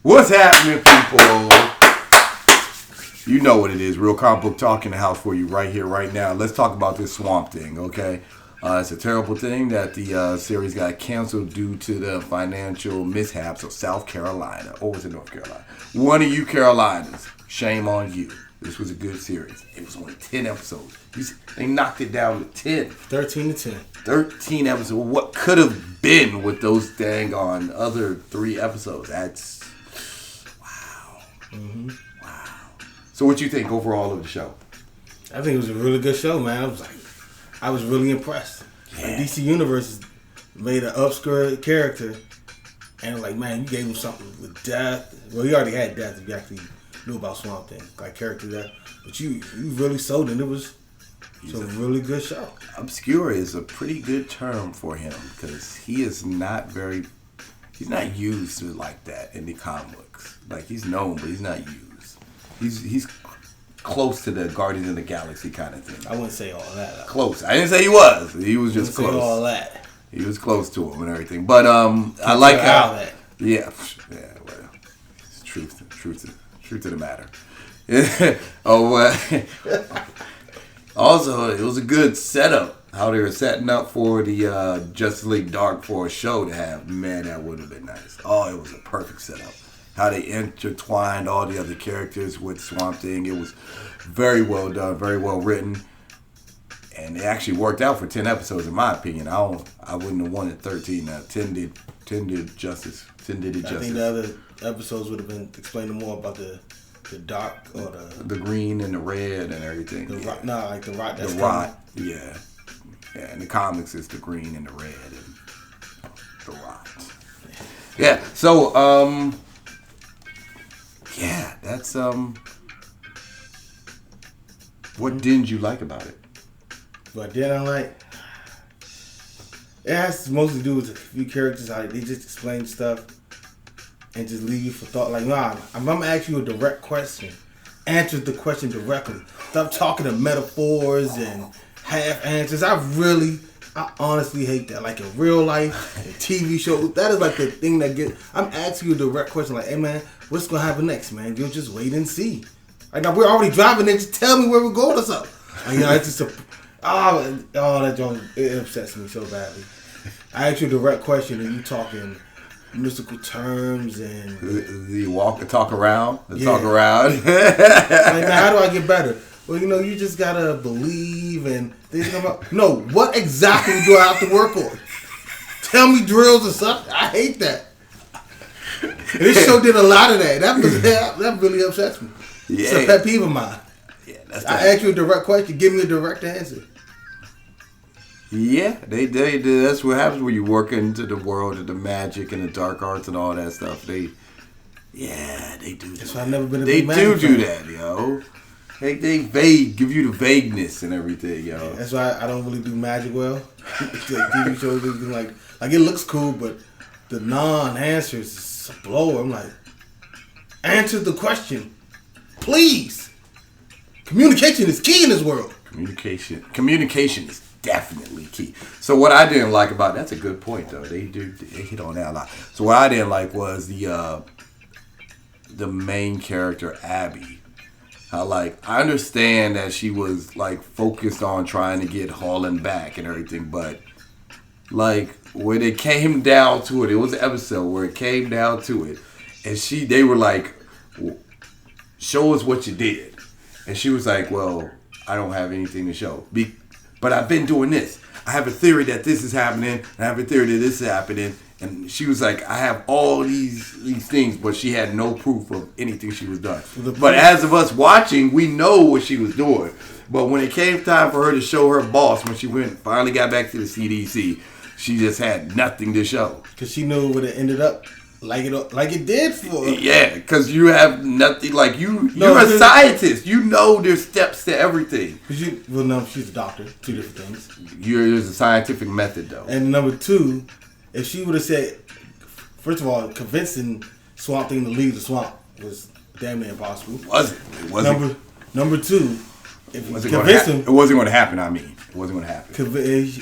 What's happening, people? You know what it is. Real Comic Book Talk in the house for you right here, right now. Let's talk about this Swamp Thing, okay? It's a terrible thing that the series got canceled due to the financial mishaps of South Carolina. Or was it North Carolina? One of you Carolinas. Shame on you. This was a good series. It was only 10 episodes. They knocked it down to 10. 13 to 10. 13 episodes. What could have been with those dang on other 3 episodes? That's... wow. Mm-hmm. Wow. So what you think overall of the show? I think it was a really good show, man. I was really impressed. Yeah. Like DC Universe made an obscure character, and like, man, you gave him something with death. Well, he already had death if you actually knew about Swamp Thing, like character death. But you really sold it. It was a really good show. Obscure is a pretty good term for him because he is not he's not used to like that in the comics. Like, he's known, but he's not used. He's close to the Guardians of the Galaxy kind of thing. I wouldn't say all that. Close. I didn't say he was. He was just close. Say all that. He was close to him and everything. But I like how that. Yeah. Well, it's truth to the matter. Also, it was a good setup. How they were setting up for the Justice League Dark Force show to have. Man, that would have been nice. Oh, it was a perfect setup. How they intertwined all the other characters with Swamp Thing. It was very well done, very well written. And it actually worked out for 10 episodes, in my opinion. I wouldn't have wanted 13. 10 did justice. 10 did it justice. I think the other episodes would have been explaining more about the dark or the green and the red and everything. The rot, like the rot. That's the rot, yeah. Yeah, in the comics it's the green and the red and the rot. Yeah. So yeah, that's what didn't you like about it? But then I like, it has mostly to do with a few characters. How they just explain stuff and just leave you for thought. Like, nah, I'm gonna ask you a direct question. Answer the question directly. Stop talking to metaphors and half answers. I honestly hate that. Like in real life, in TV shows, that is like the thing that I'm asking you a direct question. Like, hey man, what's gonna happen next, man? You'll just wait and see. Like, now we're already driving there. Just tell me where we're going or something. Like, it's just that joint, it upsets me so badly. I ask you a direct question and you talking mystical terms and the talk around. Like, man, how do I get better? Well, you just gotta believe and things come up. No, what exactly do I have to work on? Tell me drills or something. I hate that. And this show did a lot of that. That really upsets me. Yeah. It's a pet peeve of mine. Yeah, I ask you a direct question, give me a direct answer. Yeah, they that's what happens when you work into the world of the magic and the dark arts and all that stuff. They do that. That's why I've never been a big magic fan. do that, yo. They give you the vagueness and everything, yo. Yeah, that's why I don't really do magic well. Like TV shows, like it looks cool, but the non-answers is a blower. I'm like, answer the question, please. Communication is key in this world. Communication is definitely key. So what I didn't like about that's a good point though. They hit on that a lot. So what I didn't like was the main character Abby. I understand that she was like focused on trying to get Harlan back and everything, but like when it came down to it was an episode where it came down to it, and they were like, show us what you did. And she was like, well, I don't have anything to show. But I've been doing this. I have a theory that this is happening. And I have a theory that this is happening. And she was like, I have all these things. But she had no proof of anything she was doing. But as of us watching, we know what she was doing. But when it came time for her to show her boss, when she finally got back to the CDC, she just had nothing to show. Because she knew what it ended up. Like it did for her. Yeah, because you have nothing. Like you're a scientist. You know there's steps to everything. No, she's a doctor. 2 different things. There's a scientific method though. And number 2, if she would have said, first of all, convincing Swamp Thing to leave the swamp was damn near impossible. It wasn't. Number 2, if you convince him, it wasn't going to happen. I mean, it wasn't going to happen.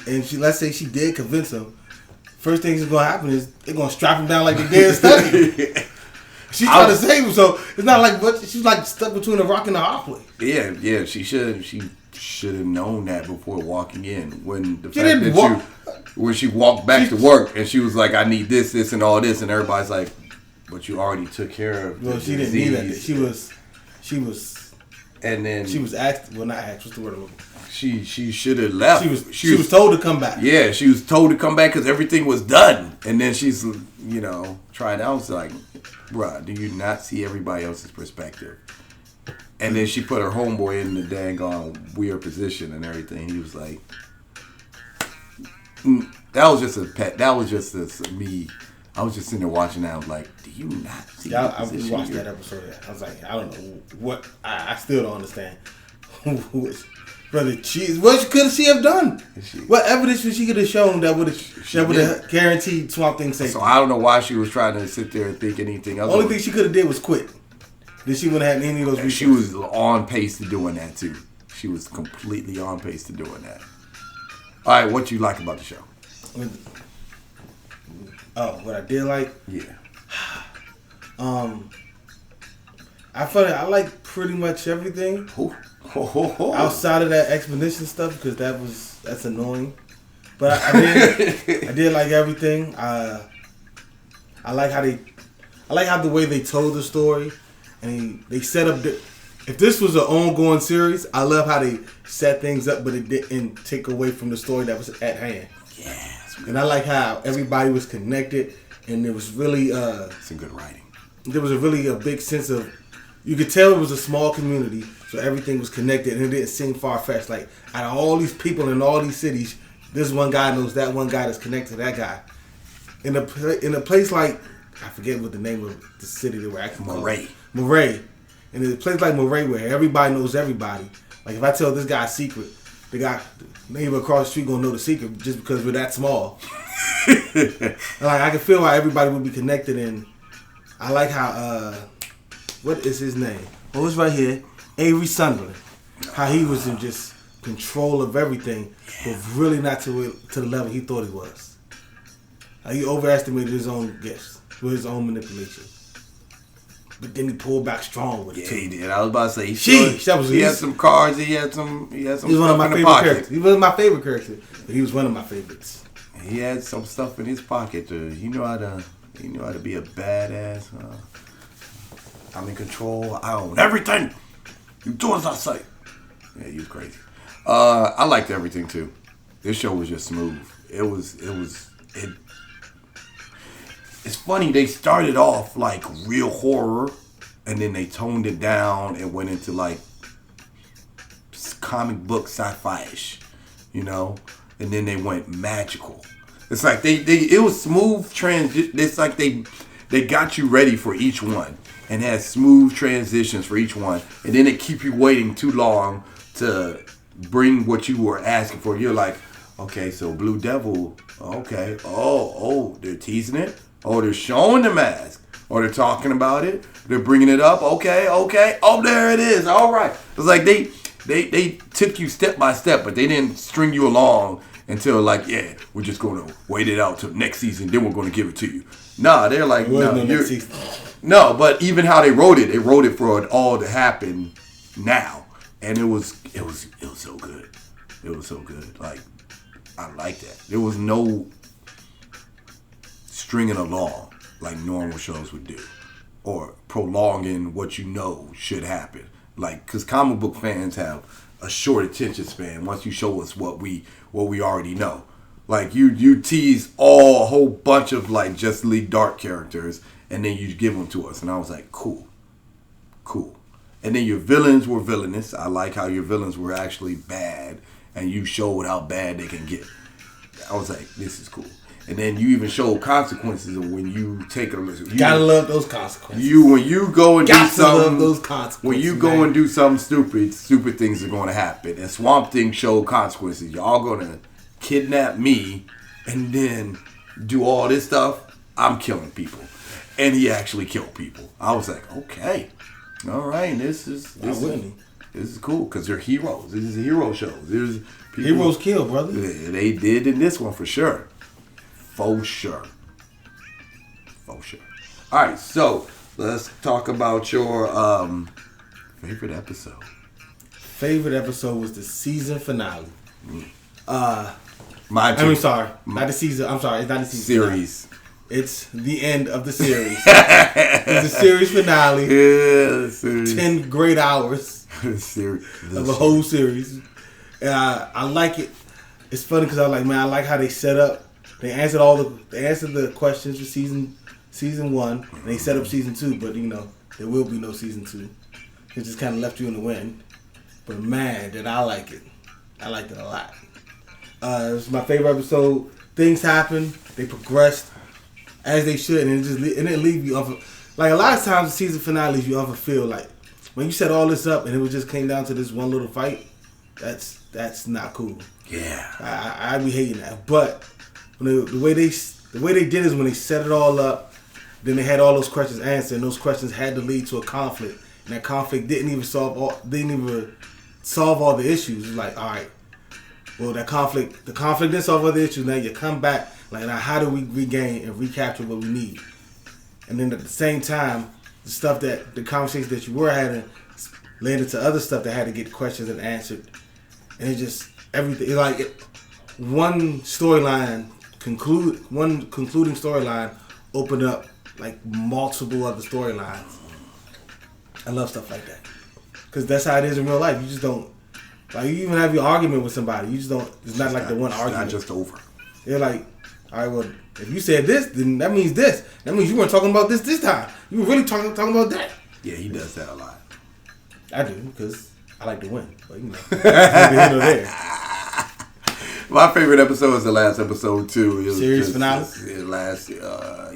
And let's say she did convince him. First thing that's going to happen is they're going to strap him down like they did in Study. She's trying to save him, so it's not like she's like stuck between a rock and a hard place. Yeah. She should have known that before walking in. When the She fact didn't that walk. when she walked back to work and she was like, "I need this, and all this," and everybody's like, "But you already took care of." Well, she didn't need that. She was. And then she was asked. Well, not asked. What's the word I'm looking for? She should have left. She was told to come back. Yeah, she was told to come back because everything was done. And then she's, trying out. It's like, bruh, do you not see everybody else's perspective? And then she put her homeboy in the dang weird position and everything. He was like, that was just a pet. That was just me. I was just sitting there watching that. I was like, do you not see Yeah, I watched that episode. I was like, I don't know what. I still don't understand. Brother, what could she have done? What evidence would she could have shown that would have guaranteed Swamp Thing safety? So I don't know why she was trying to sit there and think anything else. The only thing she could have did was quit. Then she wouldn't have had any of those resources. She was on pace to doing that too. She was completely on pace to doing that. All right, what you like about the show? Oh, what I did like? Yeah. I felt I like pretty much everything. Outside of that expedition stuff, because that's annoying. But I did like everything. I like how the way they told the story, and they set up. If this was an ongoing series, I love how they set things up, but it didn't take away from the story that was at hand. Yes. And I like how everybody was connected, and there was really some good writing. There was a big sense of, you could tell it was a small community, so everything was connected, and it didn't seem far-fetched. Like, out of all these people in all these cities, this one guy knows that one guy that's connected to that guy. In a place like, I forget what the name of the city they were actually called. Moray. In a place like Moray where everybody knows everybody. Like, if I tell this guy a secret, the neighbor across the street gonna know the secret just because we're that small. And like, I can feel how everybody would be connected, and I like how, what is his name? Oh, it's right here. Avery Sunderland. How he was in just control of everything, but really not to the level he thought he was. How he overestimated his own gifts with his own manipulation. But then he pulled back strong with it. Yeah, he did. I was about to say he had some cards. He had some. He was one of my favorite characters. He was my favorite character, but he was one of my favorites. He had some stuff in his pocket. He knew how to be a badass. I'm in control. I own everything. You do as I say. Yeah, he was crazy. I liked everything too. This show was just smooth. It's funny, they started off like real horror, and then they toned it down and went into like comic book sci-fi-ish, and then they went magical. It's like it was smooth transition. It's like they got you ready for each one and had smooth transitions for each one, and then they keep you waiting too long to bring what you were asking for. You're like, okay, so Blue Devil, okay, oh, they're teasing it. Oh, they're showing the mask. Or they're talking about it. They're bringing it up. Okay. Oh, there it is. All right. It's like they took you step by step, but they didn't string you along until like, yeah, we're just going to wait it out till next season. Then we're going to give it to you. Nah, they're like, no, but even how they wrote it for it all to happen now. And it was so good. It was so good. Like, I like that. There was no stringing along like normal shows would do, or prolonging what should happen. Like, because comic book fans have a short attention span. Once you show us what we already know, like you tease a whole bunch of like Justice League Dark characters, and then you give them to us, and I was like, cool. And then your villains were villainous. I like how your villains were actually bad, and you showed how bad they can get. I was like, this is cool. And then you even showed consequences of when you take a listen. Gotta love those consequences. When you go and do something, love those consequences. When you go and do something stupid things are going to happen. And Swamp Thing showed consequences. Y'all gonna kidnap me and then do all this stuff. I'm killing people, and he actually killed people. I was like, okay, all right, this is cool because they're heroes. This is a hero show. There's heroes kill, brother. They did in this one for sure. For sure. All right, so let's talk about your favorite episode. Favorite episode was the season finale. Mine too. I mean, sorry, not the season. I'm sorry, it's not the season Series. finale. It's the end of the series. It's the series finale. Yeah, series. 10 great hours Series. of a whole series. And I like it. It's funny because I like, man, I like how they set up. They answered the questions for season 1, and they set up season 2. But there will be no season 2. It just kind of left you in the wind. But man, did I like it. I liked it a lot. It was my favorite episode. Things happened. They progressed as they should, and it didn't leave you off. Like a lot of times, the season finales, you often feel like when you set all this up and it just came down to this one little fight. That's not cool. Yeah, I be hating that. But the way they did is when they set it all up, then they had all those questions answered, and those questions had to lead to a conflict, and that conflict didn't even solve all the issues. It's like, all right, well, the conflict didn't solve all the issues. Now you come back, like, now how do we regain and recapture what we need? And then at the same time, the conversations that you were having led into other stuff that had to get questions and answered, and it just everything one concluding storyline opened up like multiple other storylines. I love stuff like that because that's how it is in real life. You just don't you even have your argument with somebody. You just don't. It's not like the one argument. Not just over. They're like, all right, well, if you said this, then that means this. That means you weren't talking about this time. You were really talking about that. Yeah, he does that a lot. I do because I like to win. But neither here nor there. My favorite episode is the last episode too. It was Series finale.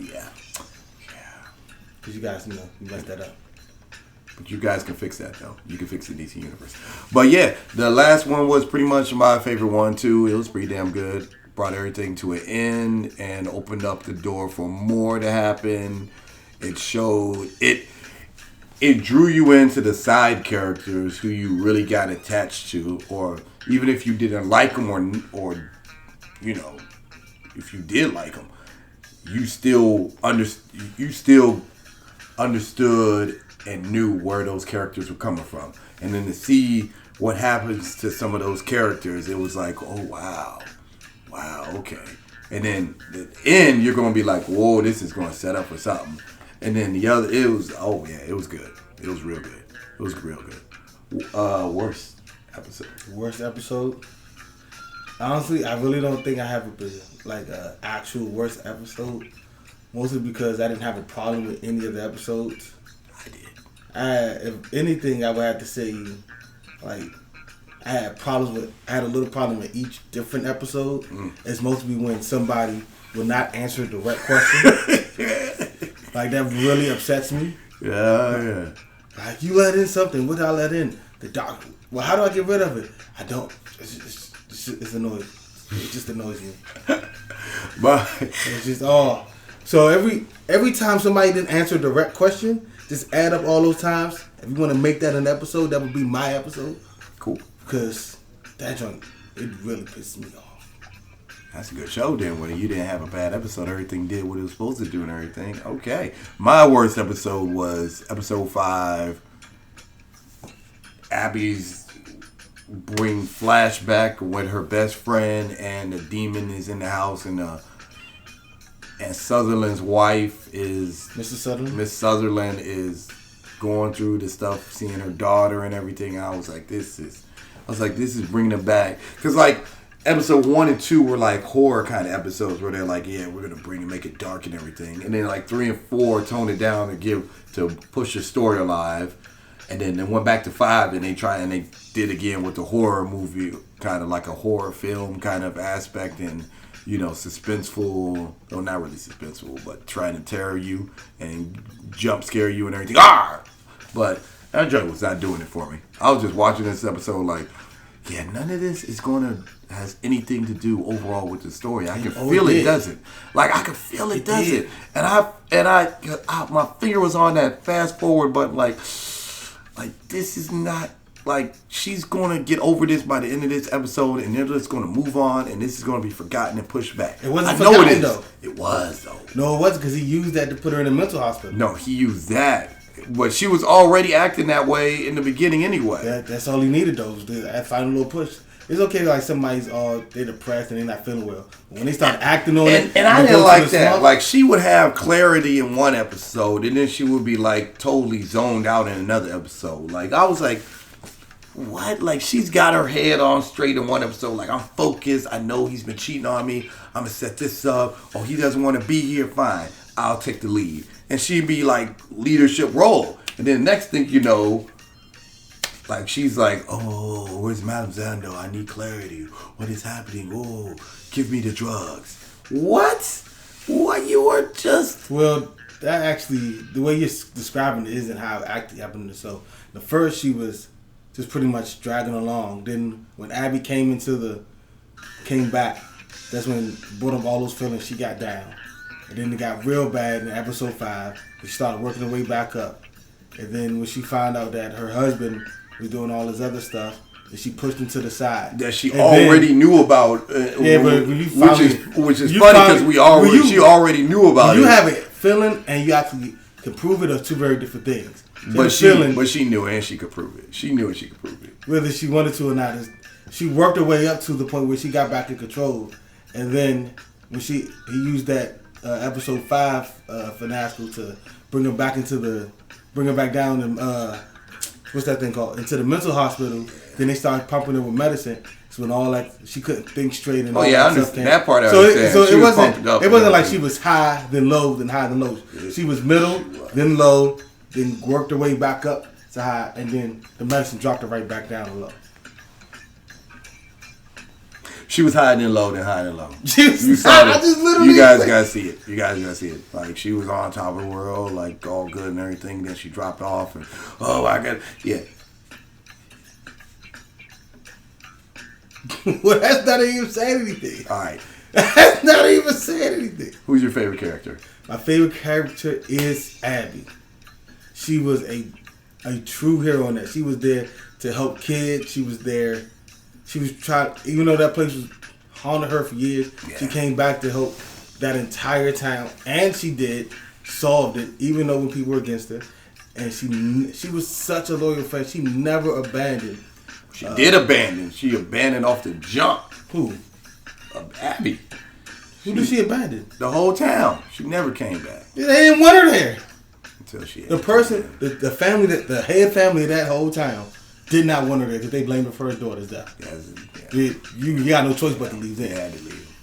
Yeah. Because you guys, you messed that up. But you guys can fix that though. You can fix it in DC Universe. But yeah, the last one was pretty much my favorite one too. It was pretty damn good. Brought everything to an end and opened up the door for more to happen. It showed it. It drew you into the side characters who you really got attached to, or even if you didn't like them, or if you did like them, you still understood and knew where those characters were coming from. And then to see what happens to some of those characters, it was like, oh wow, okay. And then the end, you're gonna be like, whoa, this is gonna set up for something. And then the other, it was good. It was real good. It was real good. Worst episode. Worst episode? Honestly, I really don't think I have a actual worst episode. Mostly because I didn't have a problem with any of the episodes. I did. If anything, I would have to say, I had a little problem with each different episode. It's mostly when somebody will not answer the right question. Like, that really upsets me. Yeah. Like, you let in something. What did I let in? The doctor. Well, how do I get rid of it? I don't. It's annoying. It just annoys me. But it's just, So every time somebody didn't answer a direct question, just add up all those times. If you want to make that an episode, that would be my episode. Cool. Because that joint, it really pisses me off. That's a good show then. When you didn't have a bad episode, everything did what it was supposed to do and everything. Okay. My worst episode was episode 5. Abby's bring flashback with her best friend and the demon is in the house and Sutherland's wife is Mrs. Sutherland. Miss Sutherland is going through the stuff, seeing her daughter and everything. I was like, this is bringing them back. Because like episode 1 and 2 were like horror kind of episodes where they're like, yeah, we're gonna make it dark and everything. And then like 3 and 4 tone it down to push the story alive. And then they went back to 5 and they did again with the horror movie, kind of like a horror film kind of aspect and suspenseful. Well, not really suspenseful, but trying to terror you and jump scare you and everything. But that joke was not doing it for me. I was just watching this episode like, yeah, none of this has anything to do overall with the story. I can feel it doesn't. Like I can feel it doesn't. And I my finger was on that fast forward button like this is not like she's gonna get over this by the end of this episode, and they're just gonna move on, and this is gonna be forgotten and pushed back. It wasn't I know forgotten, it is. though. It was though. No, it wasn't, because he used that to put her in a mental hospital. No, he used that, but she was already acting that way in the beginning anyway. That's all he needed, though, was that final little push. It's okay, like somebody's they're depressed and they're not feeling well. But when they start acting on it, And I they didn't go like to the that. slump, Like she would have clarity in one episode, and then she would be like totally zoned out in another episode. Like I was like, what? Like she's got her head on straight in one episode. Like I'm focused. I know he's been cheating on me. I'm gonna set this up. Oh, he doesn't want to be here. Fine, I'll take the lead. And she'd be like leadership role. And then next thing you know, like she's like, oh, where's Madame Zando? I need clarity. What is happening? Oh, give me the drugs. What? What? You were just... Well, that actually, the way you're describing it isn't how it actually happened. So, the first she was just pretty much dragging along. Then when Abby came back, that's when brought up all those feelings. She got down, and then it got real bad in episode 5. She started working her way back up, and then when she found out that her husband was doing all this other stuff, that she pushed him to the side. That she and already knew about. Yeah, but when you finally, which is funny because she already knew about it. You have a feeling, and you actually can prove it, are two very different things. But she knew it, and she could prove it. She knew it, she could prove it. Whether she wanted to or not, she worked her way up to the point where she got back in control, and then when he used that episode 5 fiasco to bring her back down and what's that thing called, into the mental hospital. Then they started pumping her with medicine. So when all that, she couldn't think straight and all I that understand stuff came. that part. I So understand. it wasn't like she was high then low then high then low. She was middle then low, then worked her way back up to high, and then the medicine dropped her right back down to low. She was high and low, then high and low. She was, you saw it. I just literally. You guys gotta see it. You guys gotta see it. Like she was on top of the world, like all good and everything. Then she dropped off, and yeah. Well, that's not even saying anything. All right. That's not even saying anything. Who's your favorite character? My favorite character is Abby. She was a true hero in that. She was there to help kids. She was there. She was trying, even though that place was haunting her for years, she came back to help that entire town. And she solved it, even though when people were against her. And she was such a loyal friend. She never abandoned. She did abandon. She abandoned off the jump. Who? Abby. Who did she abandon? The whole town. She never came back. They didn't want her there. Until she had the family, the head family of that whole town did not want her there because they blamed her for her daughter's death. Yeah. You got no choice but to leave there. They had to leave.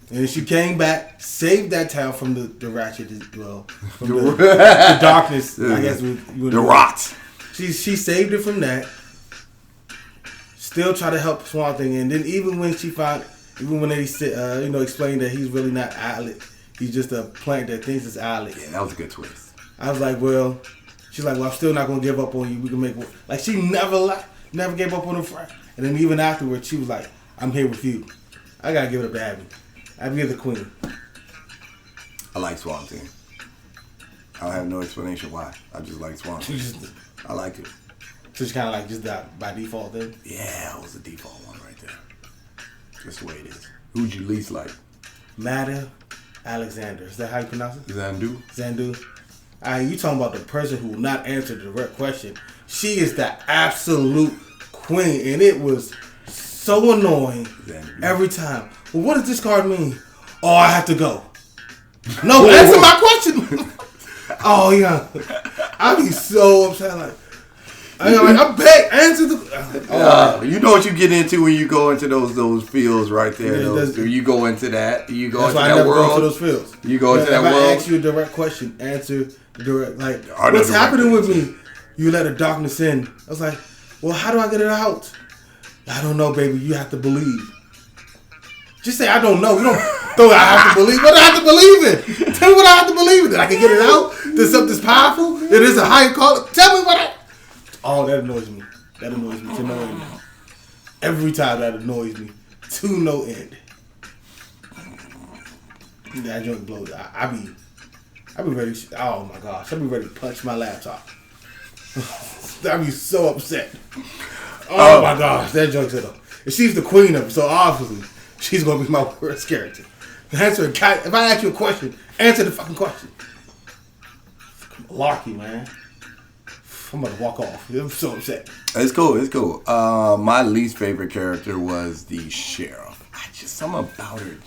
And then she came back, saved that town from the ratchet, from the darkness, I guess. The rot. She saved it from that. Still try to help Swamp Thing, and then even when they said, explained that he's really not Alec, he's just a plant that thinks it's Alec. Yeah, that was a good twist. I was like, well, she's like, well, I'm still not gonna give up on you. We can make one. Like she never gave up on her friend. And then even afterwards, she was like, I'm here with you. I gotta give it up to Abby. Abby is the queen. I like Swamp Thing. I don't have no explanation why. I just like Swamp Thing. I like it. So it's kind of like just that by default then? Yeah, it was the default one right there. Just the way it is. Who'd you least like? Mada Alexander. Is that how you pronounce it? Zandu. You talking about the person who will not answer the direct question. She is the absolute queen. And it was so annoying every time. Well, what does this card mean? Oh, I have to go. No, answer my question. Oh, yeah. I'd be so upset. I beg, answer the. You know what you get into when you go into those fields right there. You go into that. You go into that world. Go into those fields. You go into that world. If I ask you a direct question, answer the direct. Like, what's happening with me? You let the darkness in. I was like, well, how do I get it out? I don't know, baby. You have to believe. Just say I don't know. You don't I have to believe. What do I have to believe in? Tell me what I have to believe in. That I can get it out. There's something powerful. That is a higher call. Tell me what I. Oh, that annoys me. That annoys me to no end. Every time that annoys me to no end. That joint blows. I be ready. Oh my gosh, I be ready to punch my laptop. I'd be so upset. Oh my gosh, that joke's it. And she's the queen of it, so obviously she's gonna be my worst character. If I ask you a question, answer the fucking question. Malarkey, man. I'm gonna walk off. I'm so upset. It's cool. My least favorite character was the sheriff. Something about her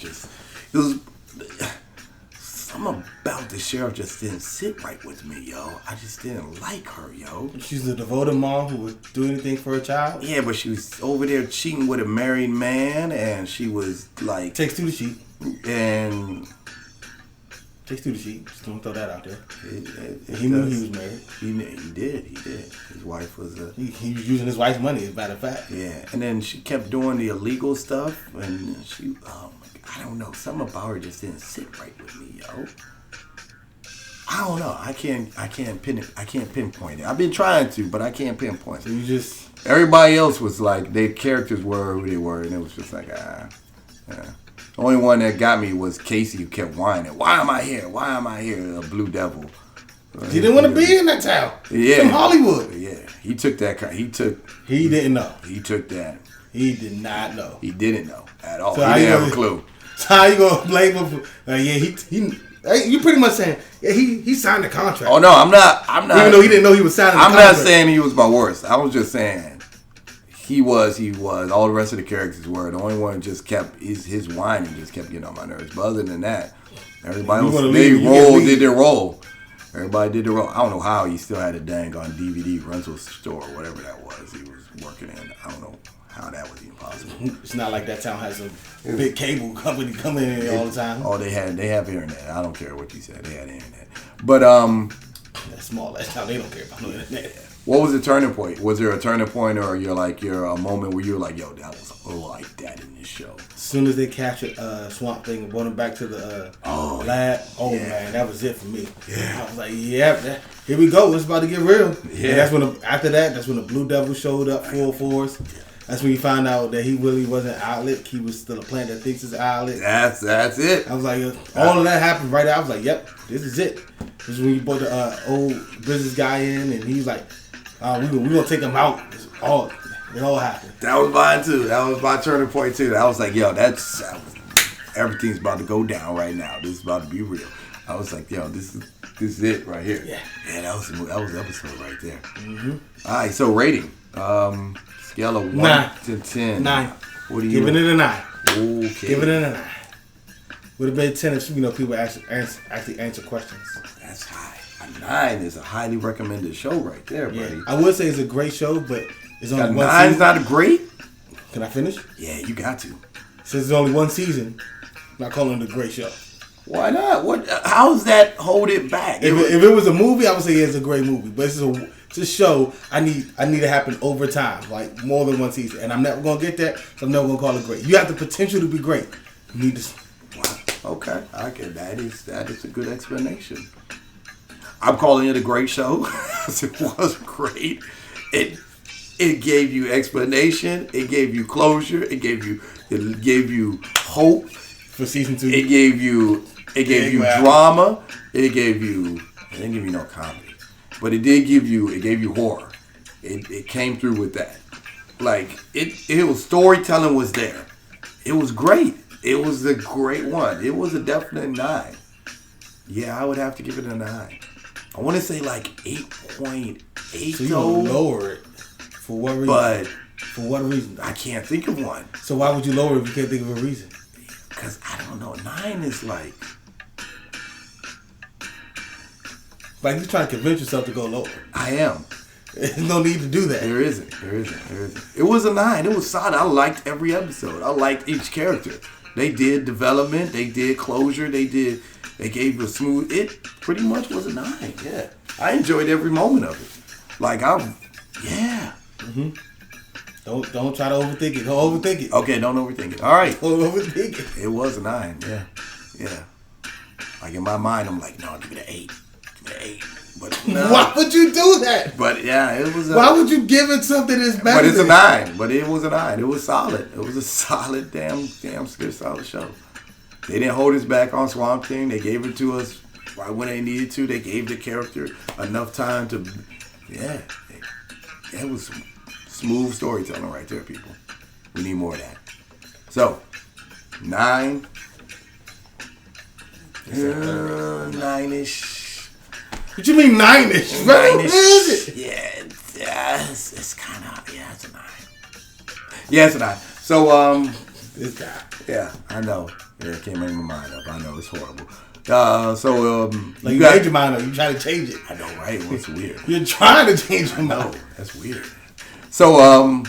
something about the sheriff just didn't sit right with me, yo. I just didn't like her, yo. She's a devoted mom who would do anything for her child. Yeah, but she was over there cheating with a married man, and she was like... Takes two to cheat. And... Takes two to cheat. Just don't throw that out there. He knew he was married. He did. His wife was a... He was using his wife's money, as a matter of fact. Yeah, and then she kept doing the illegal stuff, and she... I don't know. Something about her just didn't sit right with me, yo. I don't know. I can't pinpoint it. I've been trying to, but I can't pinpoint it. So you just... Everybody else was like, their characters were who they were, and it was just like, yeah. The only one that got me was Casey, who kept whining. Why am I here? A Blue Devil. He didn't want to be in that town. Yeah. From Hollywood. Yeah. He took that. He didn't know. He took that. He did not know. He didn't know at all. So he didn't have a clue. So how you gonna blame him for? You pretty much saying, yeah, he signed the contract. Oh no, I'm not. Even though he didn't know he was signing the contract. I'm not saying he was my worst. I was just saying he was. All the rest of the characters were. The only one just kept his whining just kept getting on my nerves. But other than that, everybody else did their role. Everybody did their role. I don't know how he still had a dang on DVD rental store or whatever that was he was working in. I don't know how that was even possible. It's not like that town has a big cable company coming in all the time. Oh, they have internet. I don't care what you said. They had internet. But that's small. That's how they don't care about no internet. What was the turning point? Was there a turning point, or you're a moment where you were like, yo, that was like that in this show? As soon as they captured Swamp Thing and brought him back to the lab, man, that was it for me. Yeah. I was like, here we go. It's about to get real. Yeah. And that's when the Blue Devil showed up full force. Yeah. That's when you find out that he really wasn't an outlet. He was still a plant that thinks it's an outlet. That's it. I was like, all of that happened right there. I was like, yep, this is it. This is when you brought the old business guy in, and he was like, we're going to take him out. It all happened. That was mine, too. That was my turning point, too. I was like, yo, everything's about to go down right now. This is about to be real. I was like, yo, this is it right here. Yeah, that was the episode right there. Mm-hmm. All right, so rating. Scale of 1 to 10. 9. What are you giving it a 9? Okay. Giving it a 9. Would have been 10 if people actually answer questions. That's high. A 9 is a highly recommended show right there, buddy. Yeah. I would say it's a great show, but it's only one 9's season. not a great? Can I finish? Yeah, you got to. Since it's only one season, I'm not calling it a great show. Why not? How's that hold it back? If it was a movie, I would say it's a great movie. But it's a show. I need to happen over time, like more than one season, and I'm never gonna get that. So I'm never gonna call it great. You have the potential to be great. You need to. Wow. Okay, I get that. Is a good explanation. I'm calling it a great show. It was great. It gave you explanation. It gave you closure. It gave you hope For season 2. It gave you drama. It didn't give you no comedy, but it gave you horror. It came through with that. Like it was storytelling was there. It was great. It was a great one. It was a definite 9. Yeah, I would have to give it a 9. I want to say like 8.8. So you lower it for what reason? But for what reason? I can't think of one. So why would you lower it if you can't think of a reason? Because I don't know. 9 is like you're trying to convince yourself to go lower. I am. There's no need to do that. There isn't. It was a 9. It was solid. I liked every episode. I liked each character. They did development. They did closure. They gave you a smooth. It pretty much was a 9. Yeah. I enjoyed every moment of it. Like yeah. Mm-hmm. Don't try to overthink it. Don't overthink it. Okay, don't overthink it. All right. Don't overthink it. It was a 9. Yeah. Like in my mind, I'm like, no, give it an 8. Give it an 8. But no. Why would you do that? But yeah, it was. Why would you give it something that's better? But it's a 9. But it was a 9. It was solid. It was a solid, damn good, solid show. They didn't hold us back on Swamp Thing. They gave it to us right when they needed to. They gave the character enough time to, It was some smooth storytelling right there, people. We need more of that. So, 9. 9-ish. What you mean 9-ish? What is it? Yeah, it's kind of, it's a 9. Yeah, it's a 9. So, This guy. yeah, I know. Yeah, it can't make my mind up. I know, it's horrible. Like you made your mind up, you trying to change it. I know, right? Well, it's weird. You're trying to change your No, mind. that's weird. So,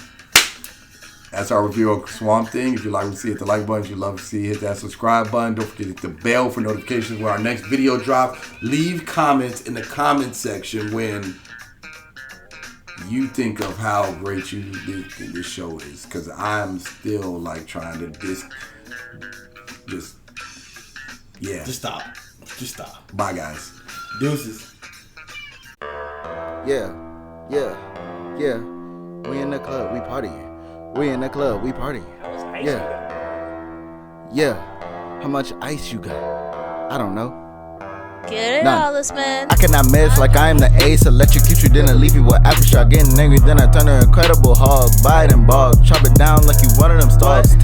that's our review of Swamp Thing. If you like what you see, hit the like button. If you love to see, hit that subscribe button. Don't forget to hit the bell for notifications when our next video drop. Leave comments in the comment section when you think of how great you think this show is. Because I'm still like trying to just stop. Just stop. Bye, guys. Deuces. Yeah. We in the club, we partying. We in the club, we partying. Yeah. How much ice you got? I don't know. Get it, None. all this man. I cannot miss like I am the ace. Electrocute you, then I leave you with aftershock. Getting angry, then I turn to Incredible Hulk. Bite and bog. Chop it down like you one of them stars.